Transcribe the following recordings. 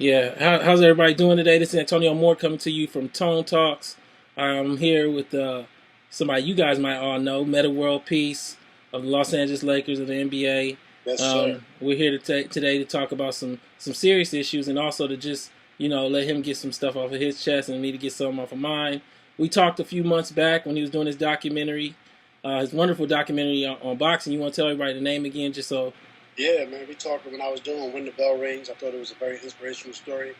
Yeah, how's everybody doing today? This is Antonio Moore coming to you from Tone Talks. I'm here with somebody you guys might all know, Metta World Peace of the Los Angeles Lakers of the NBA. Yes, sir. We're here today to talk about some serious issues and also to just let him get some stuff off of his chest and me to get some off of mine. We talked a few months back when he was doing his documentary, his wonderful documentary on boxing. You want to tell everybody the name again, just so? Yeah, man, we talked when I was doing When the Bell Rings. I thought it was a very inspirational story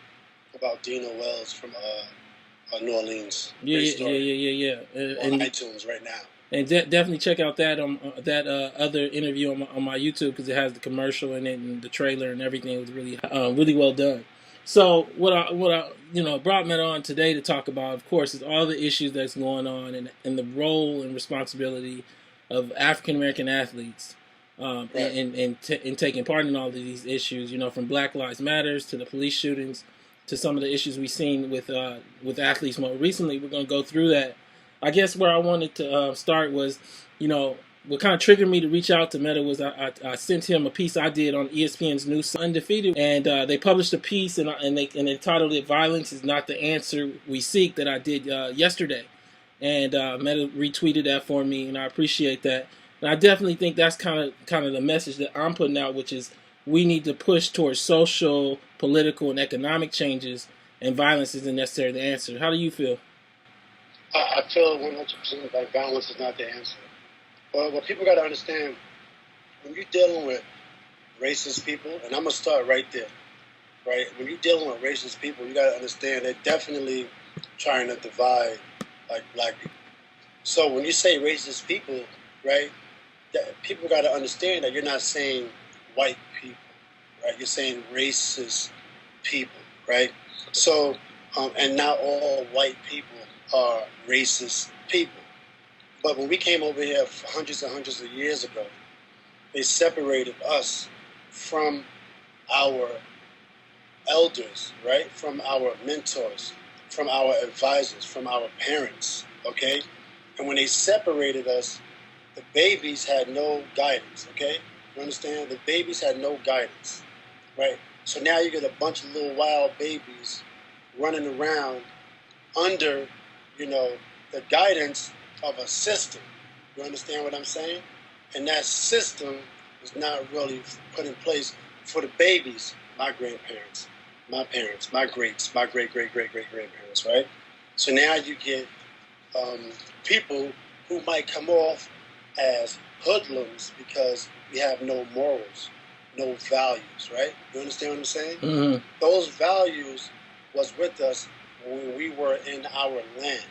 about Dino Wells from New Orleans. Yeah. On iTunes right now. And definitely check out that other interview on my YouTube because it has the commercial in it and the trailer and everything. It was really well done. So what I brought Metta on today to talk about, of course, is all the issues that's going on and the role and responsibility of African American athletes in taking part in all of these issues. From Black Lives Matters to the police shootings to some of the issues we've seen with athletes more recently. We're going to go through that. I guess where I wanted to start was, what kind of triggered me to reach out to Metta was I sent him a piece I did on ESPN's new Undefeated, and they published a piece and they titled it "Violence is Not the Answer We Seek" that I did yesterday, and Metta retweeted that for me, and I appreciate that. And I definitely think that's kind of the message that I'm putting out, which is we need to push towards social, political, and economic changes, and violence isn't necessarily the answer. How do you feel? I feel 100% like violence is not the answer. But what people got to understand, when you're dealing with racist people, and I'm going to start right there, right? When you're dealing with racist people, you got to understand they're definitely trying to divide like black people. So when you say racist people, right, people got to understand that you're not saying white people, right? You're saying racist people, right? So, and not all white people are racist people. But when we came over here hundreds and hundreds of years ago, they separated us from our elders, right? From our mentors, from our advisors, from our parents, okay? And when they separated us, the babies had no guidance, okay? You understand? The babies had no guidance, right? So now you get a bunch of little wild babies running around under, the guidance of a system. You understand what I'm saying? And that system is not really put in place for the babies, my grandparents, my parents, my greats, my great-great-great-great-grandparents, right? So now you get people who might come off as hoodlums because we have no morals, no values, right? You understand what I'm saying? Mm-hmm. Those values was with us when we were in our land,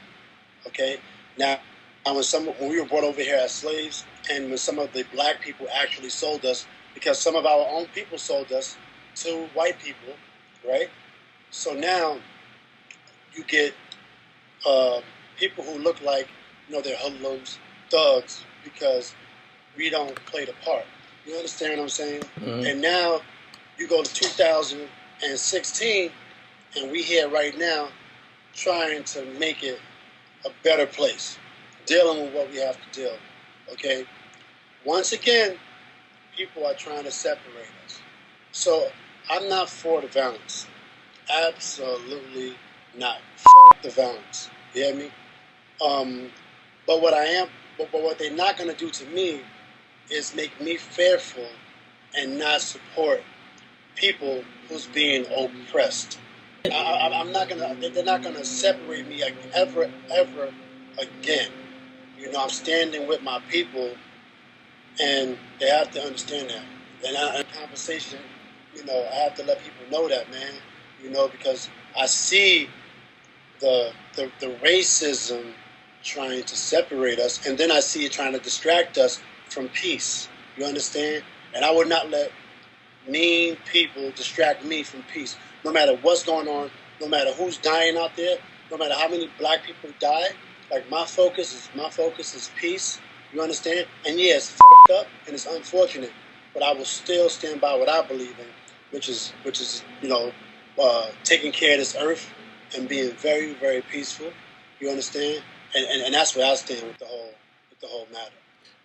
okay? Now, when we were brought over here as slaves, and when some of the black people actually sold us, because some of our own people sold us to white people, right? So now you get people who look like, they're hoodlums, thugs, because we don't play the part. You understand what I'm saying? Mm-hmm. And now you go to 2016, and we here right now trying to make it a better place, dealing with what we have to deal with, okay? Once again, people are trying to separate us. So I'm not for the violence. Absolutely not. Fuck the violence. You hear me? But what they're not going to do to me is make me fearful and not support people who's being oppressed. I'm not gonna. They're not gonna separate me ever again. I'm standing with my people, and they have to understand that. And in conversation, I have to let people know that, man. Because I see the racism trying to separate us, and then I see it trying to distract us from peace. You understand? And I would not let mean people distract me from peace. No matter what's going on, no matter who's dying out there, no matter how many black people die, like my focus is peace. You understand? And yeah, it's fucked up and it's unfortunate, but I will still stand by what I believe in, which is taking care of this earth and being very, very peaceful. You understand? And that's where I stand with the whole matter.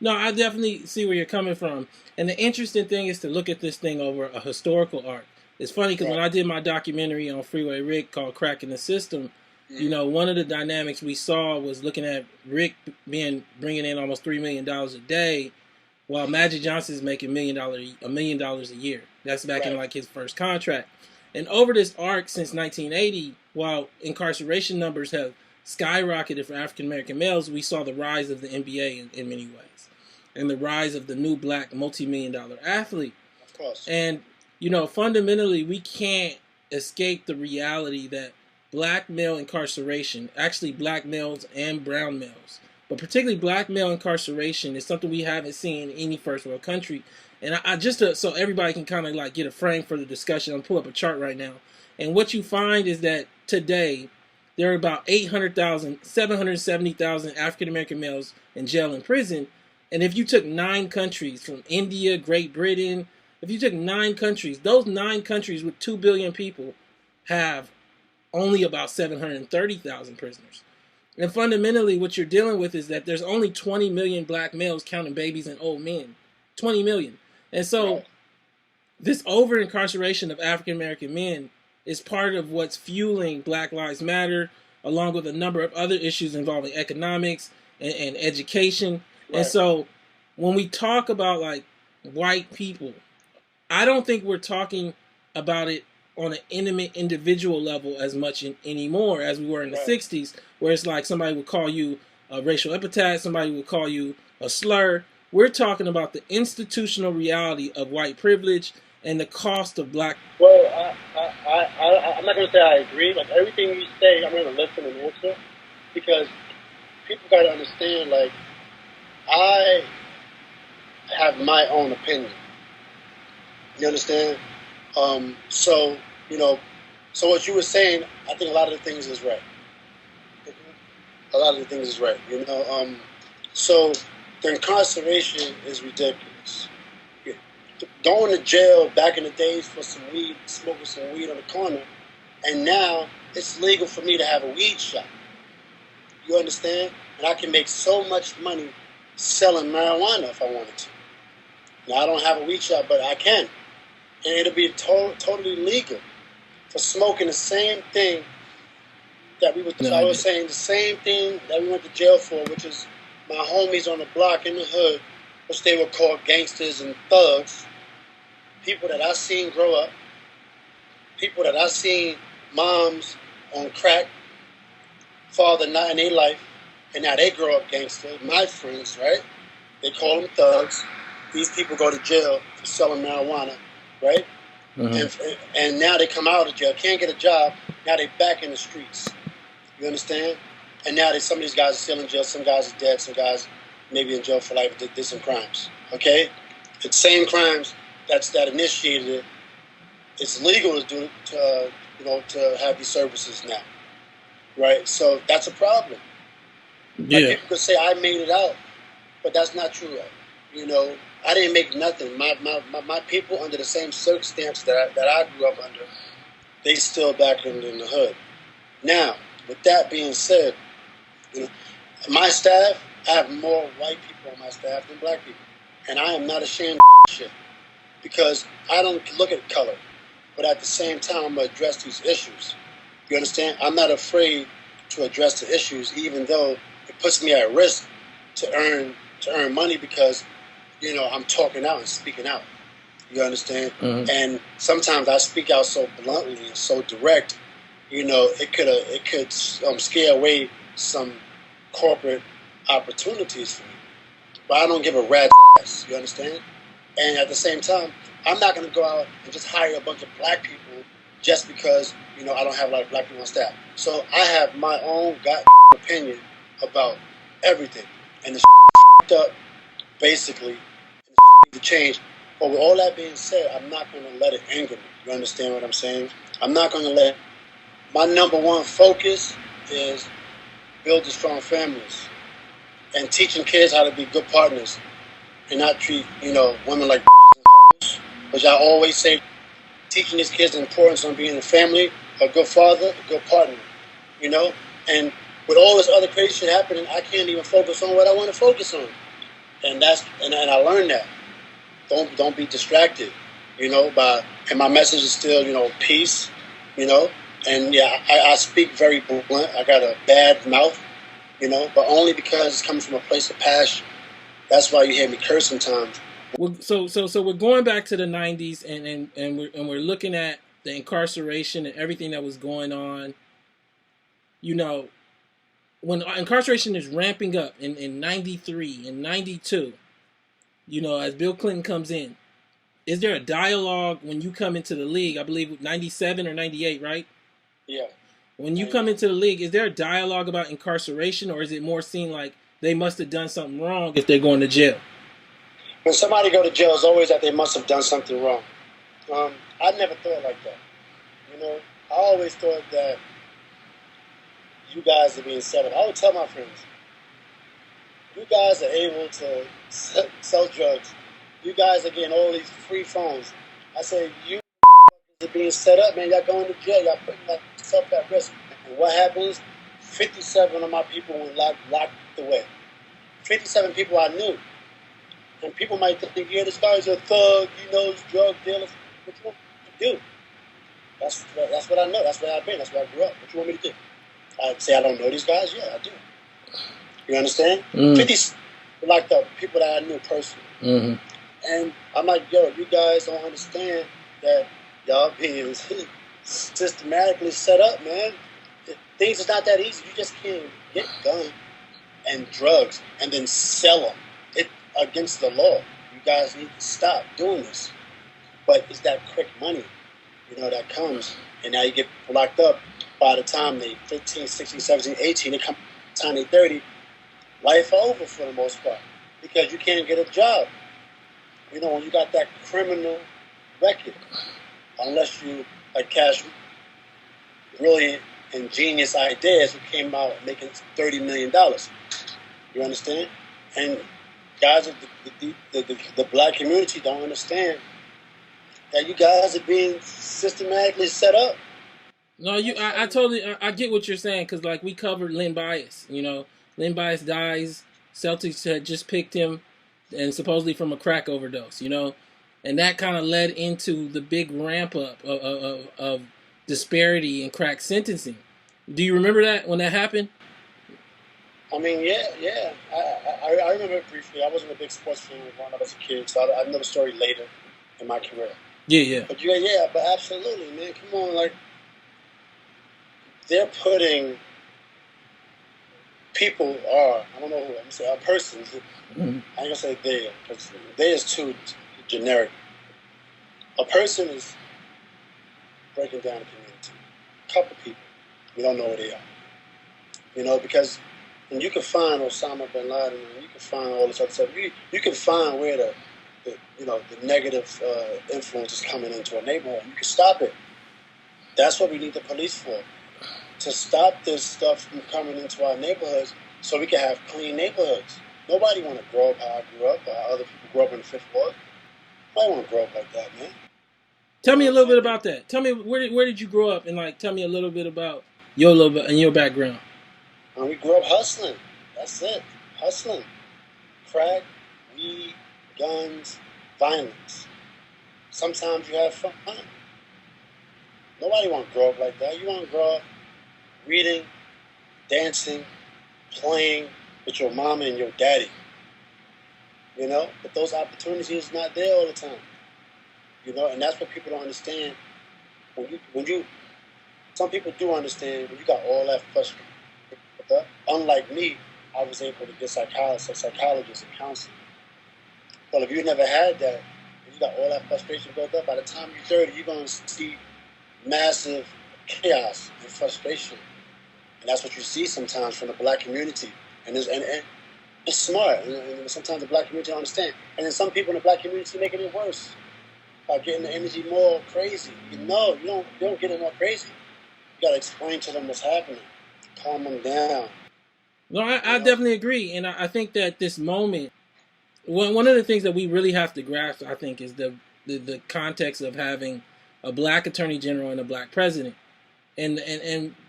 No, I definitely see where you're coming from. And the interesting thing is to look at this thing over a historical arc. It's funny because when I did my documentary on Freeway Rick called Cracking the System, you know, one of the dynamics we saw was looking at Rick bringing in almost $3 million a day, while Magic Johnson's making $1 million a year. That's back in like his first contract. And over this arc since 1980, while incarceration numbers have skyrocketed for African American males, we saw the rise of the NBA in many ways, and the rise of the new black multi-million-dollar athlete. Of course. And you know, fundamentally, we can't escape the reality that black male incarceration, actually black males and brown males, but particularly black male incarceration, is something we haven't seen in any first world country. And I just so everybody can kind of like get a frame for the discussion, I'm pull up a chart right now. And what you find is that today there are about 770,000 African American males in jail and prison. And if you took 9 countries from India, Great Britain, if you took 9 countries, those 9 countries with 2 billion people have only about 730,000 prisoners. And fundamentally, what you're dealing with is that there's only 20 million black males, counting babies and old men. 20 million. And so this over-incarceration of African-American men is part of what's fueling Black Lives Matter, along with a number of other issues involving economics and education. And so when we talk about like white people, I don't think we're talking about it on an intimate individual level as much anymore as we were in the 60s, where it's like somebody would call you a racial epithet, somebody would call you a slur. We're talking about the institutional reality of white privilege and the cost of black. Well, I'm not going to say I agree. Like, everything you say, I'm going to listen and answer, because people got to understand, like, I have my own opinion. You understand? So, you know, so what you were saying, I think a lot of the things is right. A lot of the things is right, you know? So the incarceration is ridiculous. Going to jail back in the days for some weed, smoking some weed on the corner, and now it's legal for me to have a weed shop. You understand? And I can make so much money selling marijuana if I wanted to. Now, I don't have a weed shop, but I can. And it'll be totally legal for smoking the same thing that I was saying, the same thing that we went to jail for, which is my homies on the block in the hood, which they were called gangsters and thugs, people that I seen grow up, people that I seen moms on crack, father not in their life, and now they grow up gangster. My friends, right? They call them thugs. These people go to jail for selling marijuana, right? Mm-hmm. And now they come out of jail, can't get a job. Now they back in the streets. You understand? And now some of these guys are still in jail. Some guys are dead. Some guys maybe in jail for life. Did some crimes. Okay, it's the same crimes that initiated it. It's legal to do to have these services now, right? So that's a problem. Yeah. Like, people could say I made it out, but that's not true. You know, I didn't make nothing. My people under the same circumstance that I grew up under, they still back in the hood. Now, with that being said, you know, my staff, I have more white people on my staff than black people. And I am not ashamed of that shit. Because I don't look at color. But at the same time, I'm going to address these issues. You understand? I'm not afraid to address the issues, even though it puts me at risk to earn money, because, you know, I'm talking out and speaking out. You understand? Mm-hmm. And sometimes I speak out so bluntly and so direct, you know, it could scare away some corporate opportunities for me. But I don't give a rat's ass, you understand? And at the same time, I'm not going to go out and just hire a bunch of black people just because, you know, I don't have a lot of black people on staff. So I have my own goddamn opinion about everything. And the shit is up, basically, and the shit needs to change. But with all that being said, I'm not going to let it anger me. You understand what I'm saying? I'm not going to let... My number one focus is building strong families and teaching kids how to be good partners and not treat, you know, women like bitches and hoes. Which I always say, teaching these kids the importance on being a family, a good father, a good partner, you know? And with all this other crazy shit happening, I can't even focus on what I want to focus on. And I learned that. Don't be distracted. you know, and my message is still, you know, peace, you know, and yeah, I speak very blunt. I got a bad mouth, you know, but only because it's coming from a place of passion. That's why you hear me curse sometimes. So we're going back to the 90s, and we're looking at the incarceration and everything that was going on. You know, when incarceration is ramping up in 93 and 92, you know, as Bill Clinton comes in, is there a dialogue when you come into the league? I believe 97 or 98, right? Yeah. When you come into the league, is there a dialogue about incarceration, or is it more seen like they must have done something wrong if they're going to jail? When somebody go to jail, it's always that they must have done something wrong. I never thought like that. You know, I always thought that you guys are being set up. I would tell my friends, you guys are able to sell drugs. You guys are getting all these free phones. I say, you are being set up, man. Y'all going to jail. Y'all putting yourself at risk. And what happens? 57 of my people were locked away. 57 people I knew. And people might think, yeah, this guy's a thug, he knows drug dealers. What you want me to do? That's what I know. That's where I've been. That's where I grew up. What you want me to do? I'd say I don't know these guys? Yeah, I do. You understand? 50 like the people that I knew personally. Mm-hmm. And I'm like, yo, you guys don't understand that y'all being systematically set up, man. Things is not that easy. You just can't get guns and drugs and then sell them. It's against the law. You guys need to stop doing this. But it's that quick money, you know, that comes. And now you get locked up. By the time they 15, 16, 17, 18, they come time they 30, life over for the most part. Because you can't get a job. You know, when you got that criminal record, unless you like Cash, really ingenious ideas who came out making $30 million. You understand? And guys, the black community don't understand that you guys are being systematically set up. No, I totally get what you're saying, because like we covered Len Bias. You know, Len Bias dies. Celtics had just picked him, and supposedly from a crack overdose. You know, and that kind of led into the big ramp up of disparity in crack sentencing. Do you remember that when that happened? I mean, yeah. I remember it briefly. I wasn't a big sports fan growing up as a kid, so I know the story later in my career. Yeah. But but absolutely, man. Come on, like they're putting people I don't know who I'm saying, persons. Mm-hmm. I ain't gonna say they, because they is too generic. A person is breaking down the community. A couple people, we don't know where they are. You know, because and you can find Osama bin Laden, and you can find all this other stuff. You can find where the negative influence is coming into a neighborhood. You can stop it. That's what we need the police for. To stop this stuff from coming into our neighborhoods so we can have clean neighborhoods. Nobody want to grow up how I grew up, or how other people grew up in the Fifth Ward. Nobody want to grow up like that, man. Tell me a little bit about that. Tell me, where did you grow up, and like tell me a little bit about your background. And we grew up hustling. That's it. Hustling. Crack, weed, guns, violence. Sometimes you have fun. Nobody want to grow up like that. You want to grow up reading, dancing, playing with your mama and your daddy. You know? But those opportunities not there all the time. You know? And that's what people don't understand. Some people do understand when you got all that frustration. Unlike me, I was able to get psychologists and counseling. Well, if you never had that, and you got all that frustration built up, by the time you're 30, you're going to see massive chaos and frustration. And that's what you see sometimes from the black community. And it's smart. And sometimes the black community don't understand. And then some people in the black community making it worse by getting the energy more crazy. You don't get it more crazy. You got to explain to them what's happening. Calm them down. No, I definitely agree. And I think that this moment, one of the things that we really have to grasp, I think, is the context of having a black attorney general and a black president. And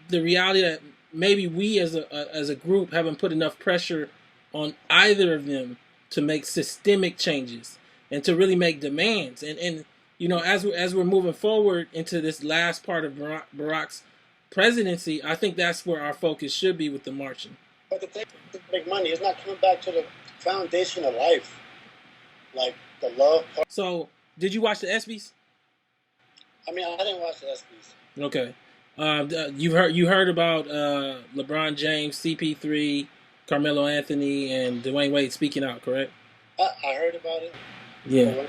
the reality that maybe we as a group haven't put enough pressure on either of them to make systemic changes and to really make demands. And you know, as we're moving forward into this last part of Barack's presidency, I think that's where our focus should be with the marching. But the thing to make money is not coming back to the foundation of life, like the love part. So, did you watch the ESPYs? I mean, I didn't watch the ESPYs. Okay. You heard about LeBron James, CP3, Carmelo Anthony, and Dwayne Wade speaking out, correct? I heard about it. Yeah.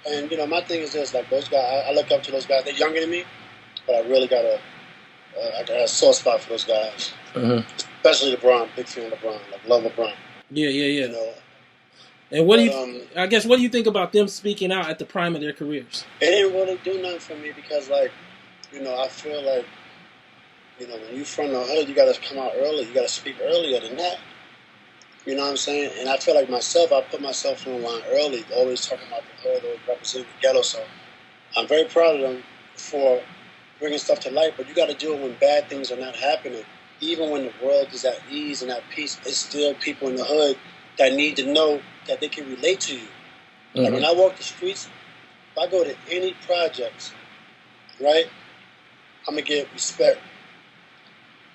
And, you know, my thing is this, like, those guys, I look up to those guys. They're younger than me, but I really got a soft spot for those guys. Mm-hmm. Especially LeBron, big fan of LeBron, like, love LeBron. Yeah. You know, and what do you think about them speaking out at the prime of their careers? It didn't really do nothing for me because, like, you know, I feel like, you know, when you from the hood, you got to come out early. You got to speak earlier than that. You know what I'm saying? And I feel like myself, I put myself on the line early, always talking about the hood, always representing the ghetto. So I'm very proud of them for bringing stuff to light. But you got to do it when bad things are not happening. Even when the world is at ease and at peace, it's still people in the hood that need to know that they can relate to you. Mm-hmm. Like when I walk the streets, if I go to any projects, right, I'm going to get respect.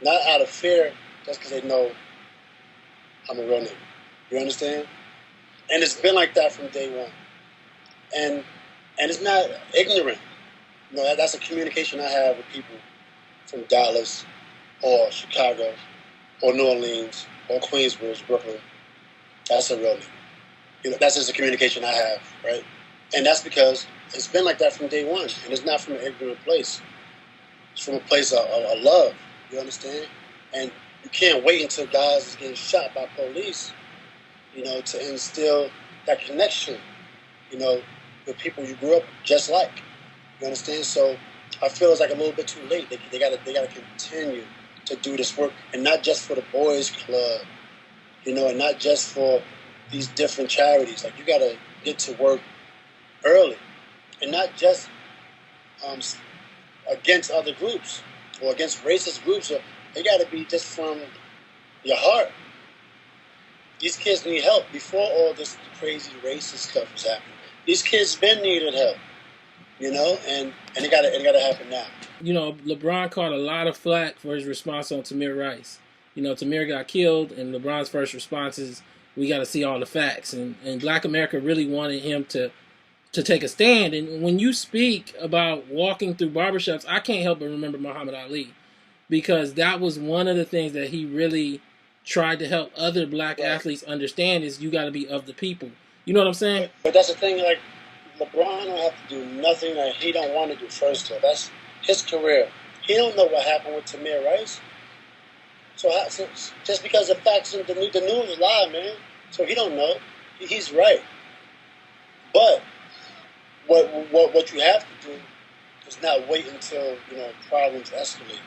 Not out of fear, just because they know I'm a real nigga. You understand? And it's been like that from day one. And it's not ignorant. You know, that's a communication I have with people from Dallas or Chicago or New Orleans or Queensbridge, Brooklyn. That's a real nigga. You know, that's just a communication I have, right? And that's because it's been like that from day one. And it's not from an ignorant place. It's from a place of love. You understand? And you can't wait until guys is getting shot by police, you know, to instill that connection, you know, with people you grew up just like. You understand? So I feel it's like a little bit too late. They gotta continue to do this work, and not just for the boys club, you know, and not just for these different charities. Like, you gotta get to work early, and not just against other groups or against racist groups. They got to be just from your heart. These kids need help before all this crazy racist stuff was happening. These kids been needed help, you know, and it got to happen now. You know, LeBron caught a lot of flack for his response on Tamir Rice. You know, Tamir got killed, and LeBron's first response is, we got to see all the facts. And Black America really wanted him to take a stand. And when you speak about walking through barbershops, I can't help but remember Muhammad Ali. Because that was one of the things that he really tried to help other black athletes understand is you got to be of the people. You know what I'm saying? But that's the thing, like, LeBron don't have to do nothing that he don't want to do first, though. That's his career. He don't know what happened with Tamir Rice. So just because the facts in the news lie, man. So he don't know. He's right. But what you have to do is not wait until, you know, problems escalate.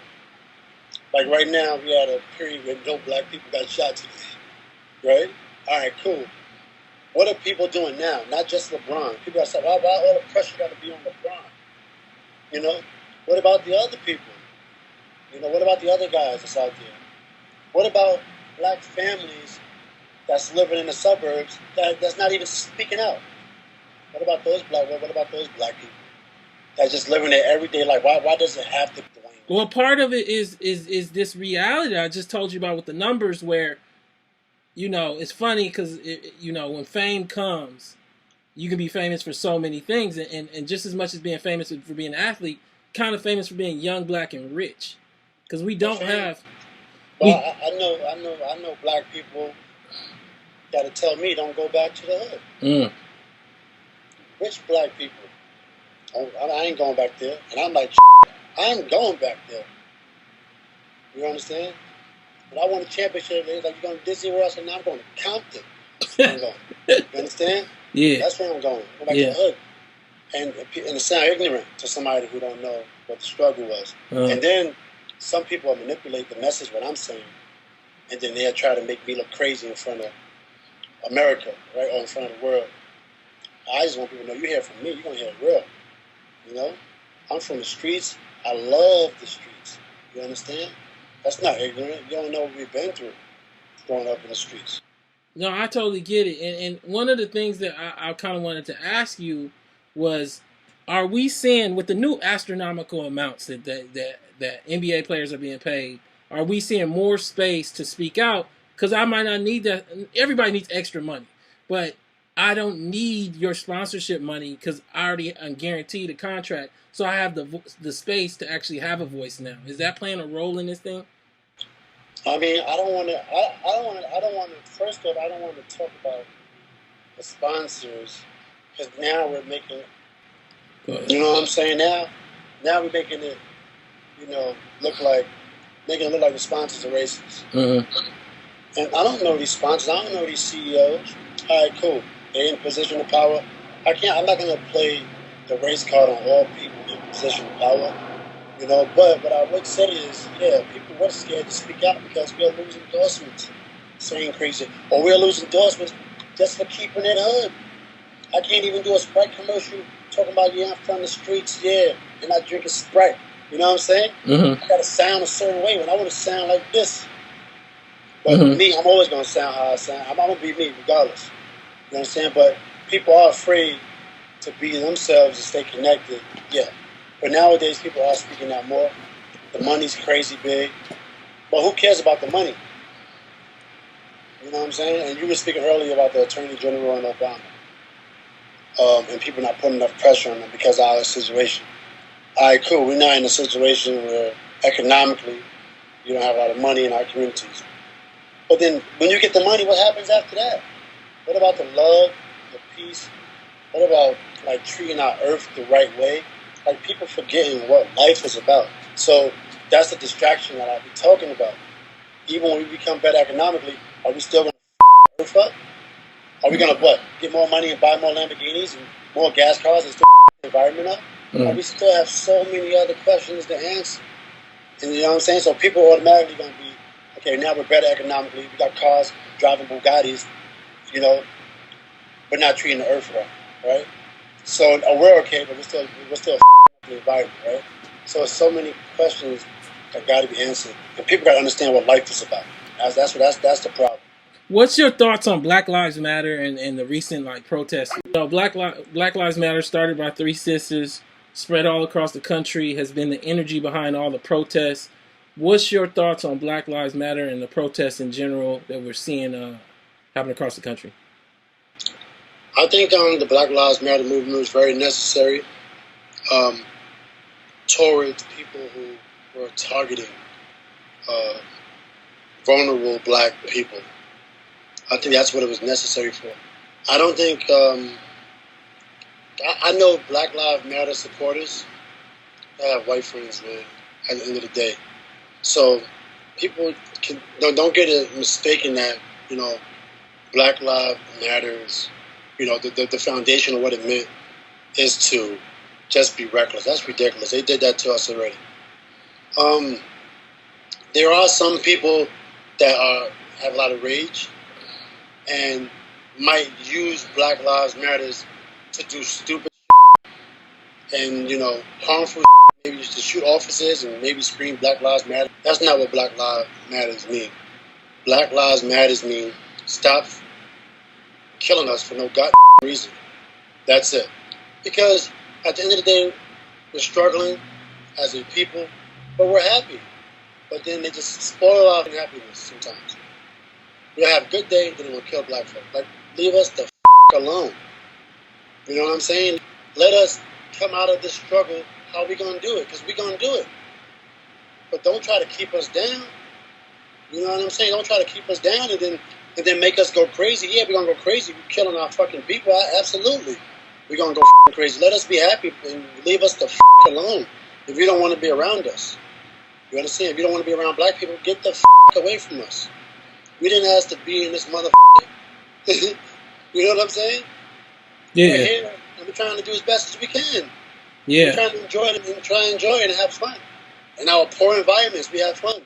Like right now, we had a period where no black people got shot today, right? All right, cool. What are people doing now? Not just LeBron. People are saying, why all the pressure got to be on LeBron? You know? What about the other people? You know, what about the other guys that's out there? What about black families that's living in the suburbs that's not even speaking out? What about those black people that's just living their everyday life? Why does it have to? Well, part of it is this reality I just told you about with the numbers where, you know, it's funny because, you know, when fame comes, you can be famous for so many things. And just as much as being famous for being an athlete, kind of famous for being young, black, and rich. Because we don't have... Well, I know black people got to tell me don't go back to the hood. Mm. Rich black people. I ain't going back there. And I'm like... I ain't going back there. You understand? But I won a championship. They was like, you going to Disney World? I said, no, I'm going to Compton. I'm going. You understand? Yeah. That's where I'm going. Go back to the hood. And it sounds ignorant to somebody who don't know what the struggle was. And then some people will manipulate the message, what I'm saying, and then they'll try to make me look crazy in front of America, right, or in front of the world. I just want people to know, you hear from me, you're going to hear it real. You know? I'm from the streets. I love the streets. You understand? That's not ignorant. You don't know what we've been through growing up in the streets. No, I totally get it. And one of the things that I kind of wanted to ask you was, are we seeing with the new astronomical amounts that NBA players are being paid? Are we seeing more space to speak out? Because I might not need that. Everybody needs extra money, but I don't need your sponsorship money because I already am guaranteed a contract. So I have the space to actually have a voice now. Is that playing a role in this thing? I mean, I don't want to. I don't want to. First off, I don't want to talk about the sponsors because now we're making. You know what I'm saying? Now we're making it, look like the sponsors are racist. Mm-hmm. And I don't know these sponsors. I don't know these CEOs. All right, cool. They're in position of power. I'm not gonna play the race card on all people in position of power. But what I would say is, people were scared to speak out because we're losing endorsements. Saying crazy, or we're losing endorsements just for keeping it hood. I can't even do a Sprite commercial talking about, I'm from the streets, and I drink a Sprite. You know what I'm saying? Mm-hmm. I got to sound a certain way when I want to sound like this. But for me, I'm always going to sound how I sound. I'm going to be me regardless. You know what I'm saying? But people are afraid to be themselves and stay connected. Yeah. But nowadays, people are speaking out more. The money's crazy big. But who cares about the money? You know what I'm saying? And you were speaking earlier about the Attorney General and Obama. And people not putting enough pressure on them because of our situation. All right, cool. We're not in a situation where economically you don't have a lot of money in our communities. But then when you get the money, what happens after that? What about the love, the peace? What about treating our earth the right way? People forgetting what life is about. So that's the distraction that I'll be talking about. Even when we become better economically, are we still going to earth up? Are we going to get more money and buy more Lamborghinis and more gas cars and still the environment up? Or we still have so many other questions to answer? And you know what I'm saying? So people are automatically going to be, okay, now we're better economically. We got cars driving Bugattis, but not treating the earth right? So we're okay, but we're still the environment, right? So there's so many questions that got to be answered, and people got to understand what life is about. That's the problem. What's your thoughts on Black Lives Matter and the recent protests? Black Lives Matter, started by three sisters, spread all across the country, has been the energy behind all the protests. What's your thoughts on Black Lives Matter and the protests in general that we're seeing happen across the country? I think the Black Lives Matter movement was very necessary towards people who were targeting vulnerable black people. I think that's what it was necessary for. I don't think, I know Black Lives Matter supporters. I have white friends, man, at the end of the day. So people don't get it mistaken that, Black Lives Matters, the foundation of what it meant is to just be reckless. That's ridiculous. They did that to us already. There are some people that have a lot of rage and might use Black Lives Matters to do stupid shit and, harmful shit, maybe just to shoot officers and maybe scream Black Lives Matter. That's not what Black Lives Matters mean. Black Lives Matters mean stop killing us for no goddamn reason. That's it. Because at the end of the day, we're struggling as a people, but we're happy. But then they just spoil our happiness sometimes. We'll have a good day, then we'll kill black folk. Leave us the alone. You know what I'm saying? Let us come out of this struggle. How are we going to do it? Because we're going to do it. But don't try to keep us down. You know what I'm saying? Don't try to keep us down and then make us go crazy. Yeah, we're going to go crazy. We're killing our fucking people. Absolutely. We're going to go crazy. Let us be happy and leave us the alone if you don't want to be around us. You understand? If you don't want to be around black people, get the away from us. We didn't ask to be in this motherfucker. You know what I'm saying? Yeah. We're here and we're trying to do as best as we can. Yeah. We're trying to enjoy it and have fun. In our poor environments, we have fun.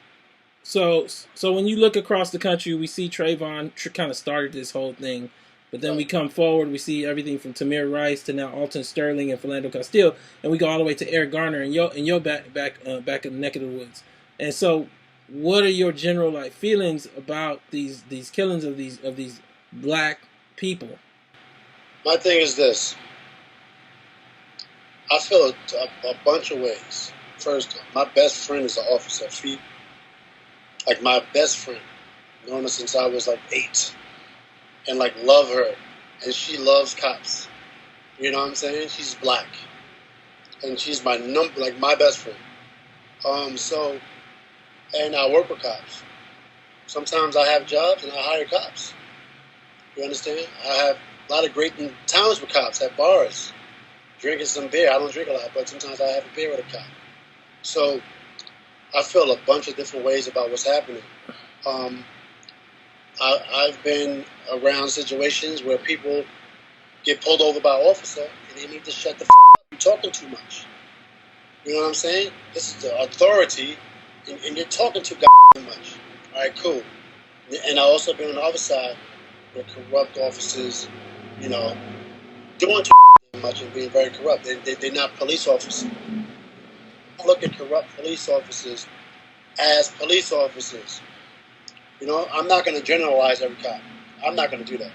So when you look across the country, we see Trayvon kind of started this whole thing, but then we come forward, we see everything from Tamir Rice to now Alton Sterling and Philando Castile, and we go all the way to Eric Garner and your back in the neck of the woods. And so, what are your general feelings about these killings of these black people? My thing is this. I feel a bunch of ways. First, my best friend is an officer. Like my best friend, known her since I was like 8, and like love her, and she loves cops. You know what I'm saying? She's black, and she's my my best friend. So, and I work with cops. Sometimes I have jobs and I hire cops. You understand? I have a lot of great times with cops at bars, drinking some beer. I don't drink a lot, but sometimes I have a beer with a cop. So I feel a bunch of different ways about what's happening. I've been around situations where people get pulled over by an officer and they need to shut the f up. You're talking too much. You know what I'm saying? This is the authority, and you're talking too much. All right, cool. And I also been on the other side where corrupt officers, you know, doing too much and being very corrupt. They're not police officers. I look at corrupt police officers as police officers. You know, I'm not going to generalize every cop. I'm not going to do that.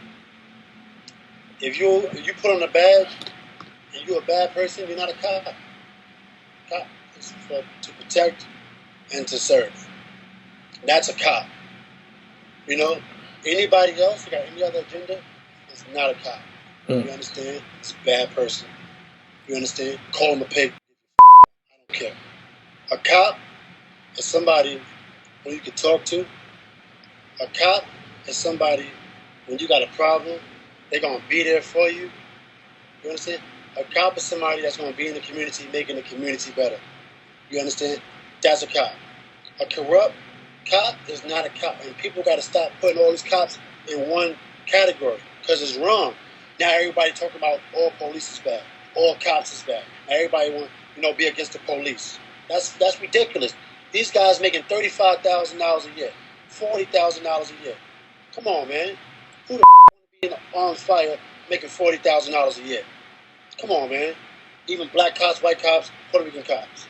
If you put on a badge and you're a bad person, you're not a cop. Cop is to protect and to serve. That's a cop. You know, anybody else who got any other agenda is not a cop. You understand? It's a bad person. You understand? Call him a pig. I don't care. A cop is somebody who you can talk to. A cop is somebody when you got a problem, they're going to be there for you. You understand? A cop is somebody that's going to be in the community, making the community better. You understand? That's a cop. A corrupt cop is not a cop. And people got to stop putting all these cops in one category because it's wrong. Now everybody talking about all police is bad. All cops is bad. Now everybody want, be against the police. That's ridiculous. These guys making $35,000 a year, $40,000 a year. Come on, man. Who the want to be in an armed fire making $40,000 a year? Come on, man. Even black cops, white cops, Puerto Rican cops.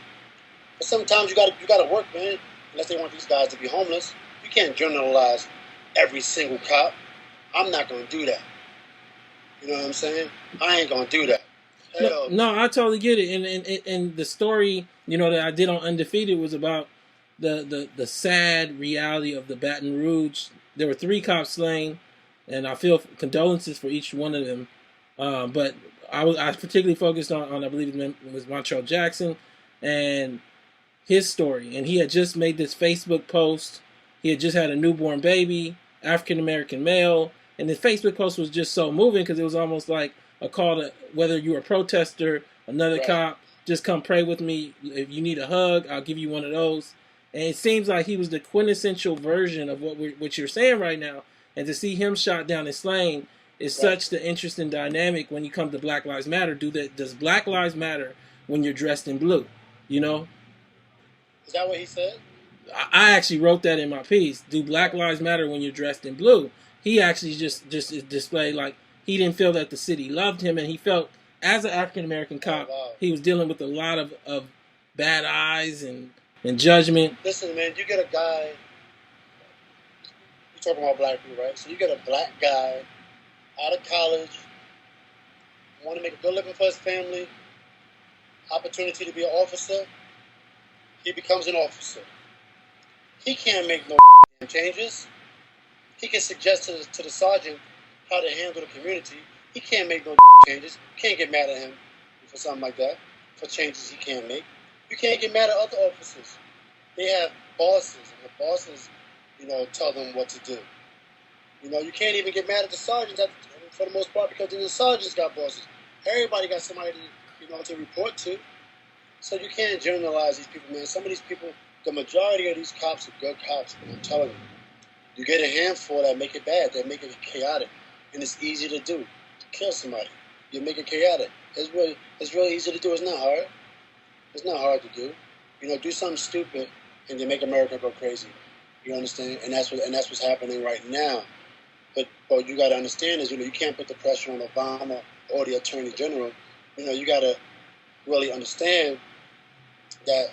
But sometimes you gotta work, man. Unless they want these guys to be homeless. You can't generalize every single cop. I'm not gonna do that. You know what I'm saying? I ain't gonna do that. No, I totally get it. And the story, that I did on Undefeated was about the sad reality of the Baton Rouge. There were 3 cops slain, and I feel condolences for each one of them. But I particularly focused on I believe it was Montrell Jackson and his story. And he had just made this Facebook post. He had just had a newborn baby, African American male, and the Facebook post was just so moving because it was almost like a call to whether you're a protester, another cop, just come pray with me. If you need a hug, I'll give you one of those. And it seems like he was the quintessential version of what you're saying right now. And to see him shot down and slain is such the interesting dynamic when you come to Black Lives Matter. Does Black Lives Matter when you're dressed in blue? Is that what he said? I actually wrote that in my piece. Do Black Lives Matter when you're dressed in blue? He actually just displayed like he didn't feel that the city loved him, and he felt as an African American cop, he was dealing with a lot of bad eyes and judgment. Listen, man, you get a guy. You're talking about black people, right? So you get a black guy out of college, want to make a good living for his family, opportunity to be an officer. He becomes an officer. He can't make no changes. He can suggest to the sergeant how to handle the community. He can't make no changes. You can't get mad at him for something like that, for changes he can't make. You can't get mad at other officers. They have bosses, and the bosses, tell them what to do. You can't even get mad at the sergeants for the most part because then the sergeants got bosses. Everybody got somebody to report to. So you can't generalize these people, man. Some of these people, the majority of these cops are good cops, and I'm telling you. You get a handful that make it bad, that make it chaotic. And it's easy to do. To kill somebody. You make it chaotic. It's really easy to do. It's not hard. It's not hard to do. Do something stupid and you make America go crazy. You understand? And that's what's happening right now. But what you gotta understand is, you can't put the pressure on Obama or the Attorney General. You gotta really understand that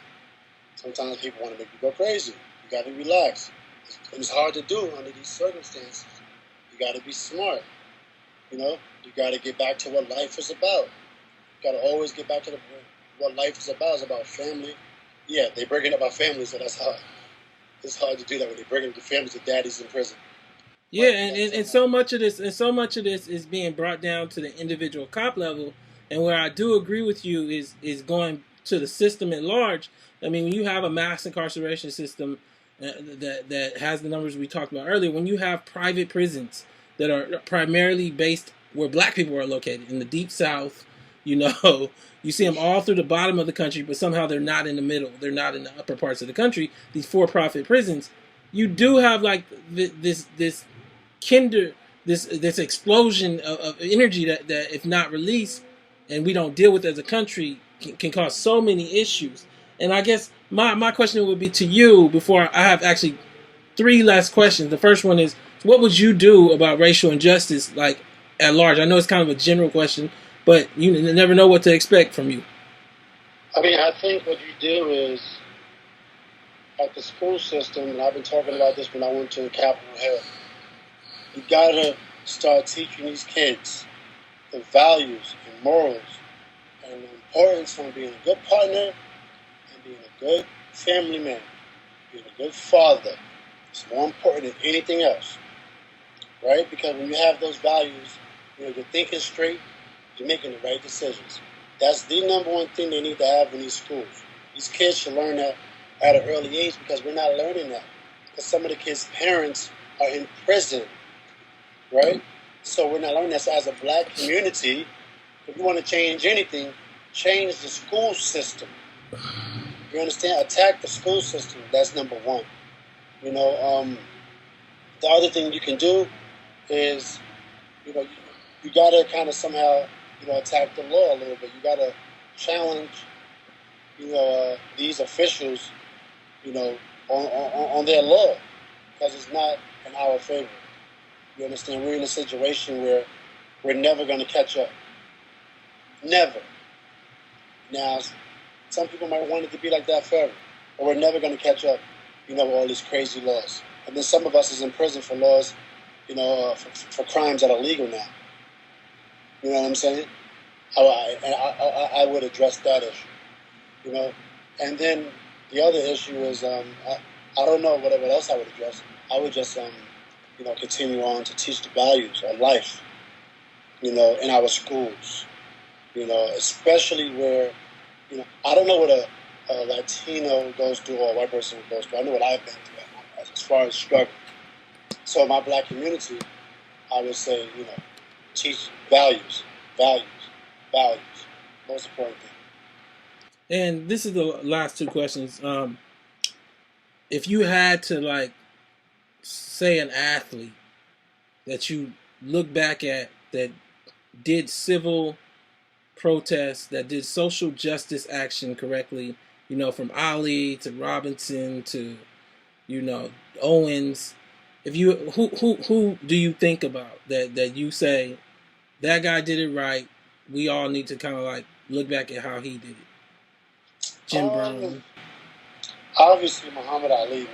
sometimes people want to make you go crazy. You got to relax. It's hard to do under these circumstances. You got to be smart. You got to get back to what life is about. Got to always get back to what life is about. It's about family. Yeah, they bring it up about family, so that's hard. It's hard to do that when they bring it up to families that daddy's in prison. Yeah, and so much of this is being brought down to the individual cop level. And where I do agree with you is going to the system at large. I mean, when you have a mass incarceration system that has the numbers we talked about earlier, when you have private prisons that are primarily based where black people are located in the deep south, you know, you see them all through the bottom of the country, but somehow they're not in the middle. They're not in the upper parts of the country. These for-profit prisons, you do have like this this explosion of energy that if not released and we don't deal with as a country can cause so many issues. And I guess my question would be to you before I have actually 3 last questions. The first one is, what would you do about racial injustice, like at large? I know it's kind of a general question, but you never know what to expect from you. I mean, I think what you do is, at the school system, and I've been talking about this when I went to Capitol Hill, you gotta start teaching these kids the values and morals and the importance of being a good partner and being a good family man, being a good father. It's more important than anything else, right? Because when you have those values, you're thinking straight, you're making the right decisions. That's the number one thing they need to have in these schools. These kids should learn that at an early age, because we're not learning that. Because some of the kids' parents are in prison, right? So we're not learning that. So as a black community, if you want to change anything, change the school system. You understand? Attack the school system. That's number one. You know, the other thing you can do is, you know, you got to kind of somehow, you know, attack the law a little bit. You got to challenge, you know, these officials, you know, on their law, because it's not in our favor. You understand? We're in a situation where we're never going to catch up. Never. Now, some people might want it to be like that forever, but we're never going to catch up, you know, with all these crazy laws. And then some of us is in prison for laws, you know, for crimes that are legal now. You know what I'm saying? I would address that issue, you know. And then the other issue is, I don't know what else I would address. I would just, you know, continue on to teach the values of life, you know, in our schools, you know, especially where, you know, I don't know what a Latino goes through or a white person goes through. I know what I've been through as far as struggle. So my black community, I would say, you know, teach values. Most important thing. And this is the last 2 questions. If you had to, like, say an athlete that you look back at that did civil protests, that did social justice action correctly, you know, from Ali to Robinson to, you know, Owens, if you who do you think about that you say that guy did it right? We all need to kind of like look back at how he did it. Jim Brown. Obviously, Muhammad Ali, man.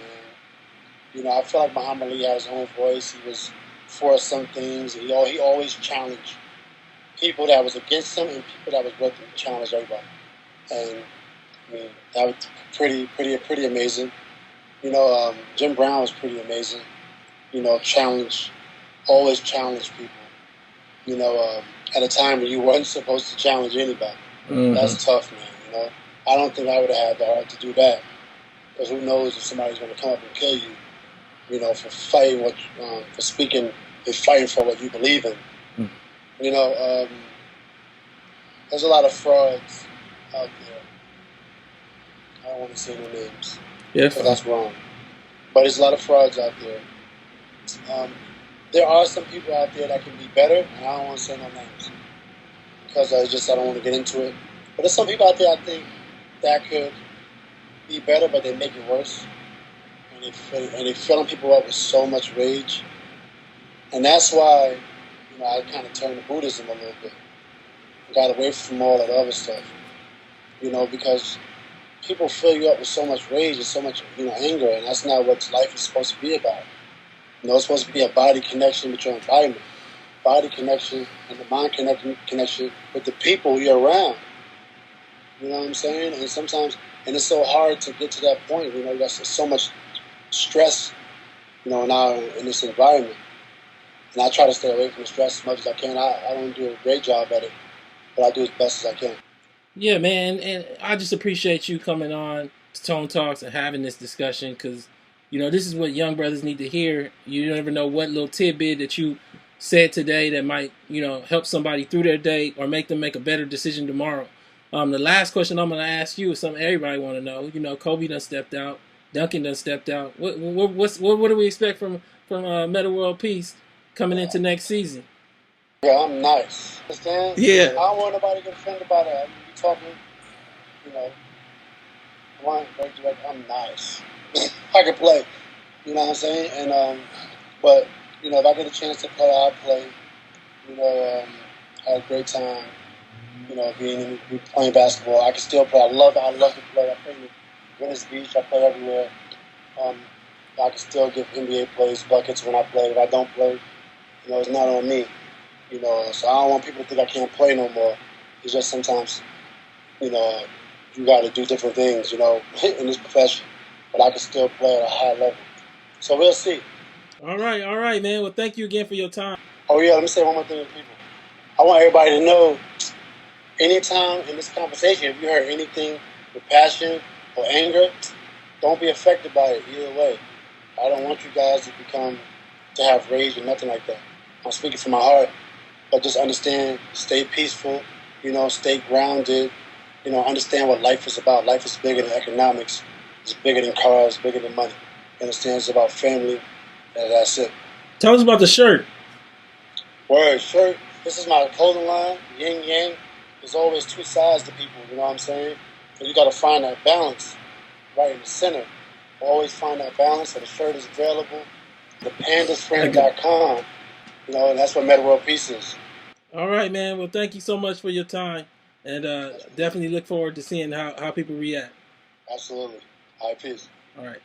You know, I feel like Muhammad Ali has his own voice. He was for some things. He always challenged people that was against him and people that was with him. He challenged everybody. And I mean, that was pretty amazing. You know, Jim Brown was pretty amazing. You know, always challenged people. You know, at a time when you weren't supposed to challenge anybody. Mm-hmm. That's tough, man. You know, I don't think I would have had the heart to do that. Because who knows if somebody's going to come up and kill you, you know, for fighting for speaking and fighting for what you believe in. Mm. You know, there's a lot of frauds out there. I don't want to say no names. Yeah, that's wrong. But there's a lot of frauds out there. There are some people out there that can be better, and I don't want to say no names because I don't want to get into it. But there's some people out there I think that could be better, but they make it worse, and they're filling people up with so much rage, and that's why, you know, I kind of turned to Buddhism a little bit, got away from all that other stuff, you know, because people fill you up with so much rage and so much, you know, anger, and that's not what life is supposed to be about. You know, it's supposed to be a body connection with your environment, body connection and the mind connection with the people you're around. You know what I'm saying? And sometimes, and it's so hard to get to that point. You know, there's so much stress, you know, now in this environment. And I try to stay away from the stress as much as I can. I don't do a great job at it, but I do as best as I can. Yeah, man, and I just appreciate you coming on to Tone Talks and having this discussion because, you know, this is what young brothers need to hear. You never know what little tidbit that you said today that might, you know, help somebody through their day or make them make a better decision tomorrow. The last question I'm going to ask you is something everybody want to know. You know, Kobe done stepped out, Duncan done stepped out. What do we expect from Metta World Peace coming into next season? Yeah, I'm nice. Understand? Yeah. I don't want nobody to get offended about it. I mean, you talking, you know, I'm nice. I can play. You know what I'm saying? And but you know, if I get a chance to play, I'll play. You know, had a great time. You know, playing basketball. I can still play. I love to play. I play in Venice Beach. I play everywhere. I can still give NBA plays buckets when I play. If I don't play, you know, it's not on me. You know, so I don't want people to think I can't play no more. It's just sometimes, you know, you got to do different things, you know, in this profession. But I can still play at a high level. So we'll see. All right, man. Well, thank you again for your time. Oh, yeah, let me say one more thing to people. I want everybody to know, anytime in this conversation, if you heard anything with passion or anger, don't be affected by it either way. I don't want you guys to have rage or nothing like that. I'm speaking from my heart. But just understand, stay peaceful, you know, stay grounded, you know, understand what life is about. Life is bigger than economics. It's bigger than cars, bigger than money. You understand? It's about family, and that's it. Tell us about the shirt. Word, shirt. This is my clothing line, yin yang. There's always two sides to people, you know what I'm saying? So you got to find that balance right in the center. Always find that balance, so the shirt is available. thepandasfriend.com. You know, and that's what Metta World Peace is. All right, man. Well, thank you so much for your time. And definitely look forward to seeing how people react. Absolutely. All right, peace. All right.